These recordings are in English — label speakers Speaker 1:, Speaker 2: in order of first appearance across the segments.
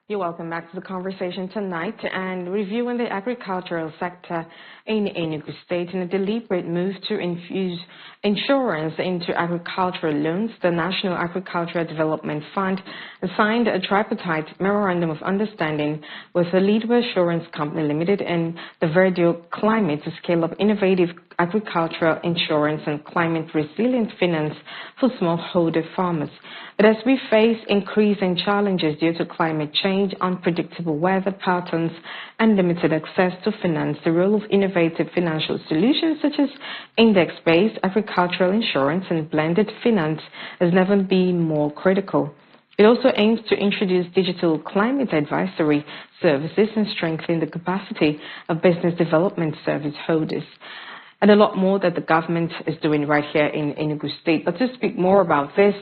Speaker 1: You're welcome back to the conversation tonight and reviewing the agricultural sector in Enugu State. In a deliberate move to infuse insurance into agricultural loans, the National Agricultural Development Fund signed a tripartite memorandum of understanding with the Leadwell Assurance Company Limited and the Verdio Climate to scale up innovative agricultural insurance and climate resilient finance for smallholder farmers. But as we face increasing challenges due to climate change, unpredictable weather patterns, and limited access to finance, the role of innovative financial solutions such as index-based agricultural insurance and blended finance has never been more critical. It also aims to introduce digital climate advisory services and strengthen the capacity of business development service holders. And a lot more that the government is doing right here in Enugu State. But to speak more about this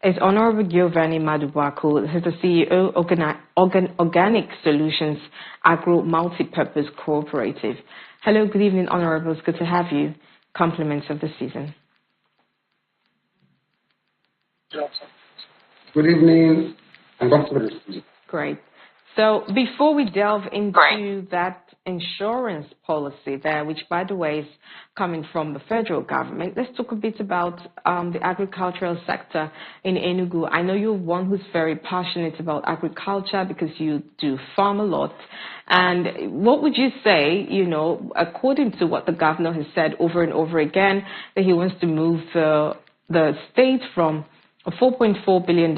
Speaker 1: is Honorable Giovanni Madubuaku, who's the CEO of Organic Solutions Agro Multi-Purpose Cooperative. Hello, good evening, Honorables. Good to have you. Compliments of the season.
Speaker 2: Good evening and compliments.
Speaker 1: Great. So before we delve into that insurance policy there, which by the way is coming from the federal government, let's talk a bit about the agricultural sector in Enugu. I know you're one who's very passionate about agriculture because you do farm a lot. And what would you say, you know, according to what the governor has said over and over again, that he wants to move the state from a $4.4 billion,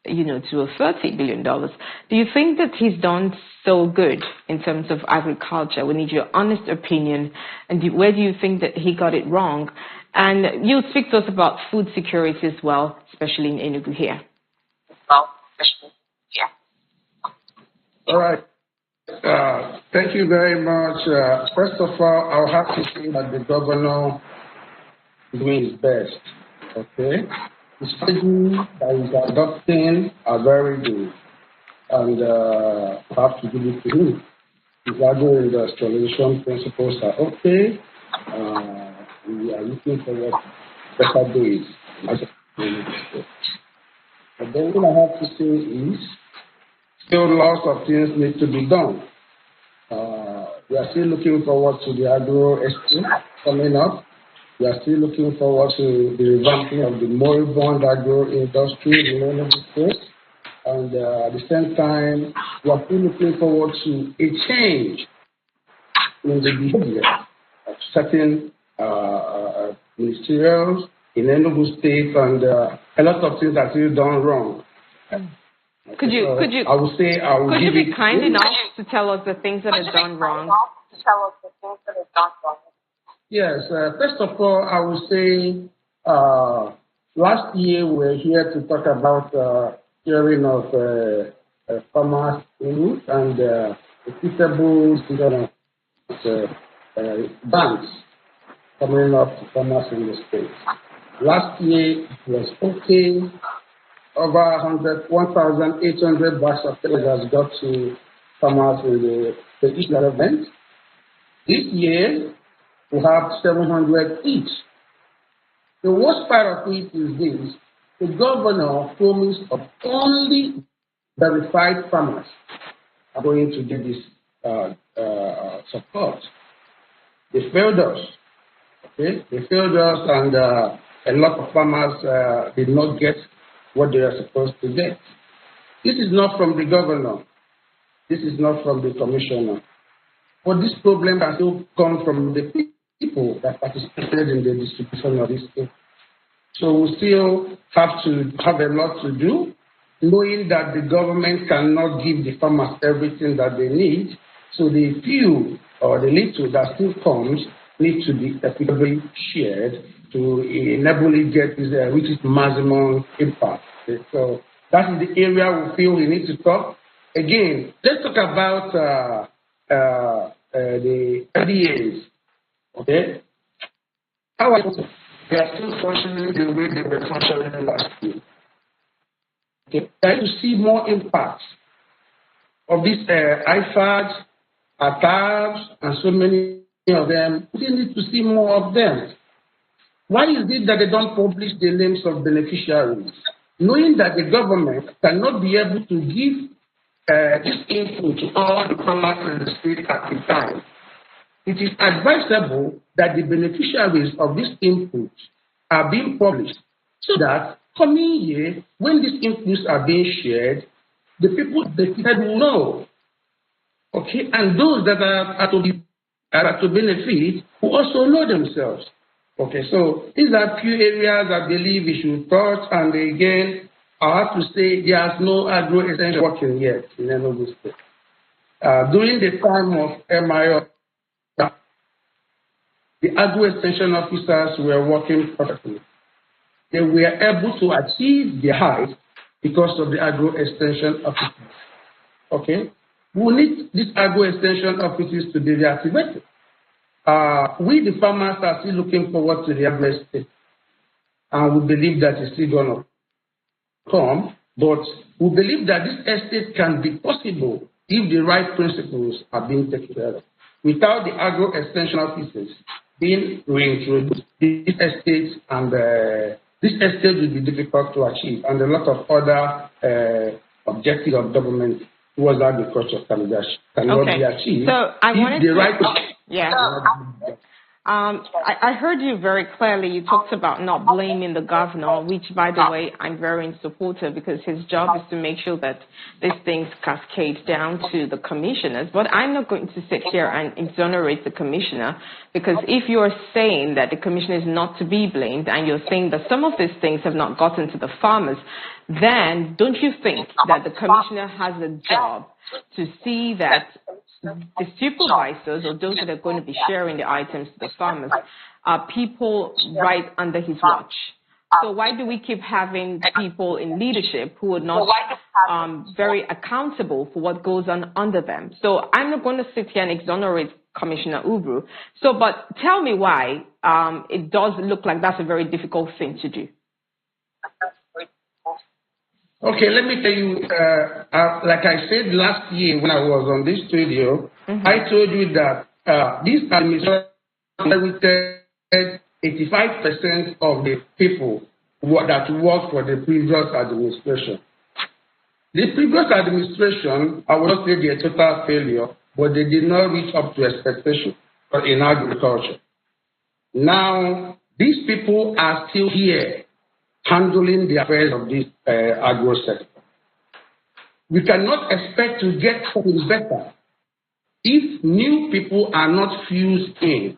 Speaker 1: you know, to a $30 billion. Do you think that he's done so good in terms of agriculture? We need your honest opinion. And where do you think that he got it wrong? And you'll speak to us about food security as well, especially in Enugu here.
Speaker 2: All right. Thank you very much. First of all, I'll have to say that the governor is doing his best. Okay? The strategy that he's adopting are very good, and I have to give it to him. His agro-industrialization principles are okay. We are looking forward to better days. But then what I have to say is, still lots of things need to be done. We are still looking forward to the agro expo coming up. We are still looking forward to the revamping of the moribund agro industry in Enugu State. And at the same time, we are still looking forward to a change in the behavior of certain ministerials in Enugu State, and a lot of things are still done wrong.
Speaker 1: Could you
Speaker 2: be
Speaker 1: kind enough to tell us the things that are done wrong?
Speaker 2: Yes, first of all, I would say last year we were here to talk about hearing of farmers' inputs and equitable banks coming up to farmers in the state. Last year it was okay. Over 1,800 bags of potatoes has got to farmers in the each development. This year, we have 700 each. The worst part of it is this: the governor promised of only verified farmers are going to get this support. They failed us. Okay? They failed us, and a lot of farmers did not get what they are supposed to get. This is not from the governor. This is not from the commissioner. But this problem has still come from the people that participated in the distribution of this thing. So we still have to have a lot to do, knowing that the government cannot give the farmers everything that they need. So the few or the little that still comes needs to be equitably shared to enable it get this which is maximum impact. Okay? So that is the area we feel we need to talk. Again, let's talk about the LDAs. Okay? How are they are still functioning the way they were functioning last year. Okay? Try to see more impact of these IFADs, ATABs, and so many of them. We need to see more of them. Why is it that they don't publish the names of beneficiaries? Knowing that the government cannot be able to give this input to all the farmers in the state at the time, it is advisable that the beneficiaries of this input are being published so that coming year, when these inputs are being shared, the people that will know. Okay, and those that are to benefit will also know themselves. Okay, so these are few areas I believe we should touch, and again, I have to say there's no agro extension working yet in Enugu State. During the time of MIO, the agro extension officers were working perfectly. They were able to achieve the height because of the agro extension officers. Okay, we need these agro extension offices to be reactivated. We, the farmers, are still looking forward to the agro estate, and we believe that it's still going to come, but we believe that this estate can be possible if the right principles are being taken care of. Without the agro extension offices being reintroduced, this estate will be difficult to achieve, and a lot of other objectives of government towards agriculture cannot be achieved.
Speaker 1: So I wanted I heard you very clearly. You talked about not blaming the governor, which, by the way, I'm very in support of, because his job is to make sure that these things cascade down to the commissioners. But I'm not going to sit here and exonerate the commissioner, because if you're saying that the commissioner is not to be blamed, and you're saying that some of these things have not gotten to the farmers, then don't you think that the commissioner has a job to see that the supervisors, or those that are going to be sharing the items to the farmers, are people right under his watch? So why do we keep having people in leadership who are not very accountable for what goes on under them? So I'm not going to sit here and exonerate Commissioner Ubru. So, but tell me why it does look like that's a very difficult thing to do.
Speaker 2: Okay, let me tell you, like I said last year when I was on this studio, I told you that this administration inherited 85% of the people that worked for the previous administration. The previous administration, I will not say they are total failure, but they did not reach up to expectation in agriculture. Now, these people are still here handling the affairs of this agro sector. We cannot expect to get something better if new people are not fused in.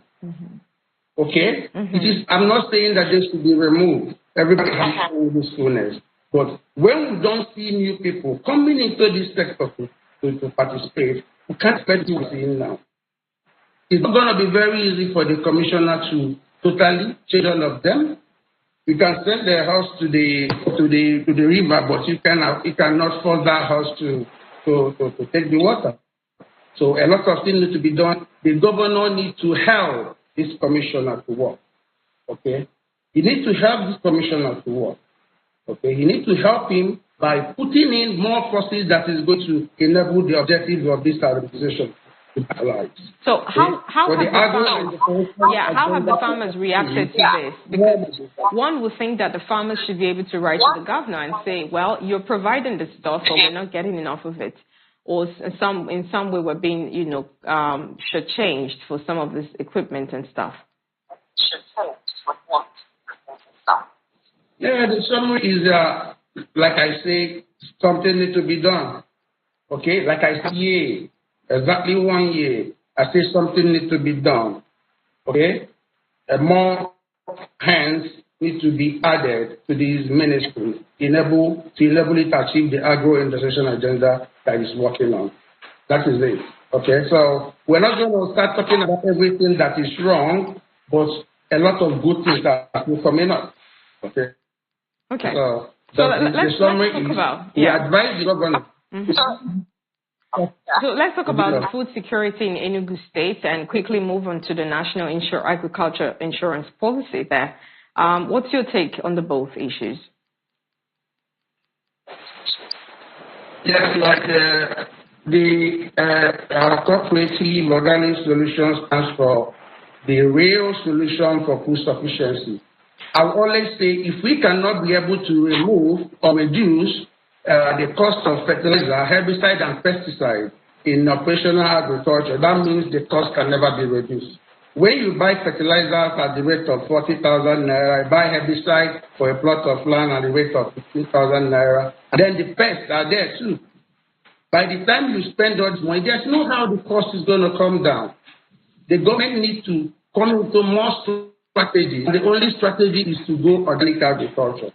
Speaker 2: Okay? It is, I'm not saying that they should be removed. Everybody has usefulness. But when we don't see new people coming into this sector to participate, we can't expect to see now. It's not going to be very easy for the commissioner to totally change all of them. You can send their house to the river, but you cannot force that house to take the water. So a lot of things need to be done. The governor needs to help this commissioner to work. Okay, he needs to help this commissioner to work. Okay, he needs to help him by putting in more forces that is going to enable the objectives of this organization.
Speaker 1: So how have the farmers reacted to this? Because one would think that the farmers should be able to write to the governor and say, well, you're providing this stuff, but we're not getting enough of it. Or in some way we're being, changed for some of this equipment and stuff.
Speaker 2: Yeah, the summary is, like I say, something needs to be done. Okay, like I say, exactly 1 year, I say something needs to be done. Okay? More hands need to be added to these ministries to enable it to achieve the agro-industrial agenda that is working on. That is it. Okay? So we're not going to start talking about everything that is wrong, but a lot of good things are coming up. Okay?
Speaker 1: Okay.
Speaker 2: So
Speaker 1: let's talk about.
Speaker 2: We advise the government.
Speaker 1: So let's talk about the food security in Enugu State and quickly move on to the National Agriculture Insurance Policy there. What's your take on both issues?
Speaker 2: Yes, like the cooperative organic solution stands for the real solution for food sufficiency. I always say if we cannot be able to remove or reduce the cost of fertilizer, herbicide, and pesticide in operational agriculture. That means the cost can never be reduced. When you buy fertilizers at the rate of 40,000 naira, you buy herbicide for a plot of land at the rate of 15,000 naira, and then the pests are there too. By the time you spend all this money, there's no how the cost is going to come down. The government needs to come into more strategy. The only strategy is to go organic agriculture.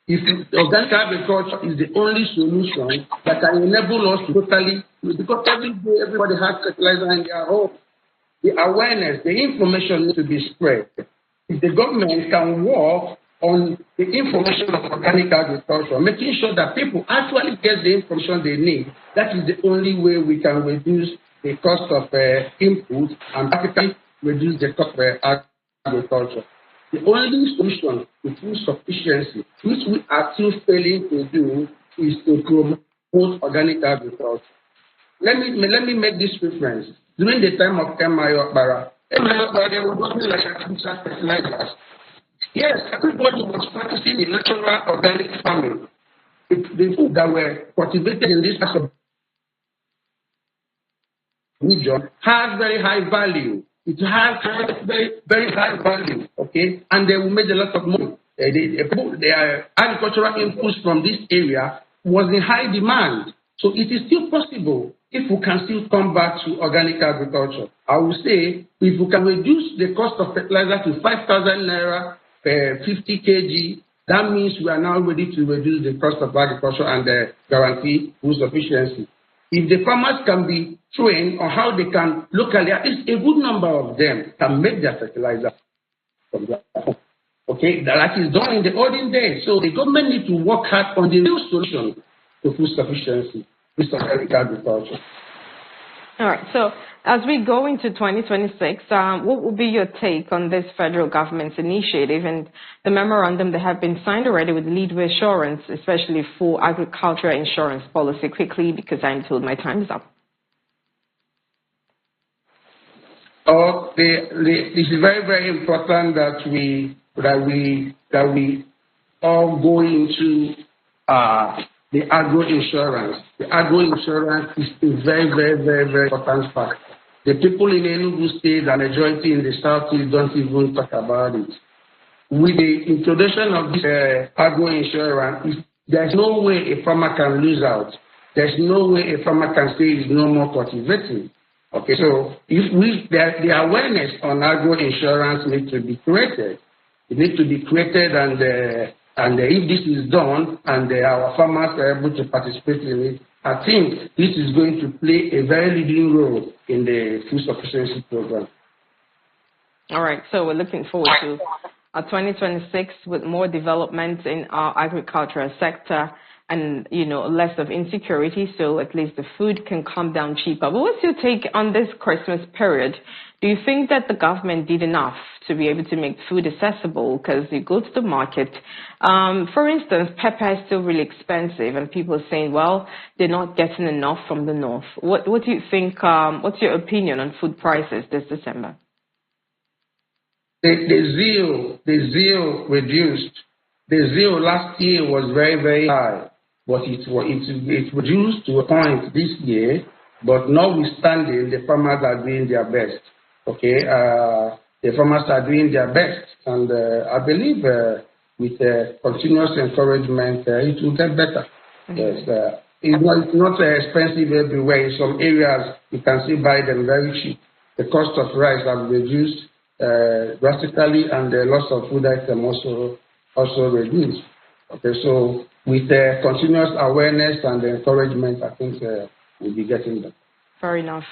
Speaker 2: If organic agriculture is the only solution that can enable us to totally, because every day everybody has fertilizer in their home. The awareness, the information needs to be spread. If the government can work on the information of organic agriculture, making sure that people actually get the information they need, that is the only way we can reduce the cost of input and practically reduce the cost of agriculture. The only solution to food sufficiency, which we are still failing to do, is to promote organic agriculture. Let me make this reference. During the time of M.I. Okpara, they were working like artificial fertilizers. Yes, everybody was practicing the natural organic farming. The food that were cultivated in this part of the region has very high value. It has very, very high value, okay? And they will make a lot of money. The agricultural inputs from this area was in high demand. So it is still possible if we can still come back to organic agriculture. I will say, if we can reduce the cost of fertilizer to 5,000 naira per 50 kg, that means we are now ready to reduce the cost of agriculture and guarantee food sufficiency. If the farmers can be trained on how they can locally, at least a good number of them can make their fertilizer from their home. Okay, that is done in the olden days. So the government needs to work hard on the real solution to food sufficiency, with organic agriculture.
Speaker 1: All right. So as we go into 2026, what will be your take on this federal government's initiative and the memorandum that have been signed already with Leadway Assurance, especially for agricultural insurance policy? Quickly, because I'm told my time is up.
Speaker 2: It is very, very important that we all go into the agro insurance. The agro insurance is a very, very, very, very important fact. The people in Enugu State, the majority in the Southeast, don't even talk about it. With the introduction of this agro insurance, there's no way a farmer can lose out. There's no way a farmer can say he's no more cultivating. Okay, so if the awareness on agro insurance needs to be created. It needs to be created, and if this is done and our farmers are able to participate in it, I think this is going to play a very leading role in the food sufficiency program.
Speaker 1: All right, so we're looking forward to 2026 with more development in our agricultural sector and, less of insecurity, so at least the food can come down cheaper. But what's your take on this Christmas period? Do you think that the government did enough to be able to make food accessible? Because you go to the market, for instance, pepper is still really expensive, and people are saying, well, they're not getting enough from the north. What do you think? What's your opinion on food prices this December?
Speaker 2: The zeal reduced. The zeal last year was very, very high. But it reduced to a point this year, but notwithstanding, the farmers are doing their best. Okay, the farmers are doing their best, and I believe with continuous encouragement, it will get better. Mm-hmm. Yes, it's not expensive everywhere. In some areas, you can still buy them very cheap. The cost of rice has reduced drastically, and the loss of food item also reduced. Okay, so with continuous awareness and encouragement, I think we'll be getting there.
Speaker 1: Fair enough.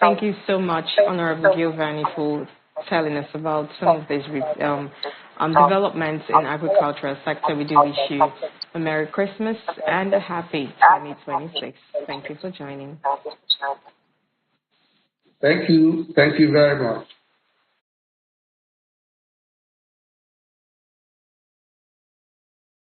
Speaker 1: Thank you so much, Honorable Giovanni, for telling us about some of these developments in agricultural sector. We do wish you a Merry Christmas and a happy 2026. Thank you for joining.
Speaker 2: Thank you. Thank you very much.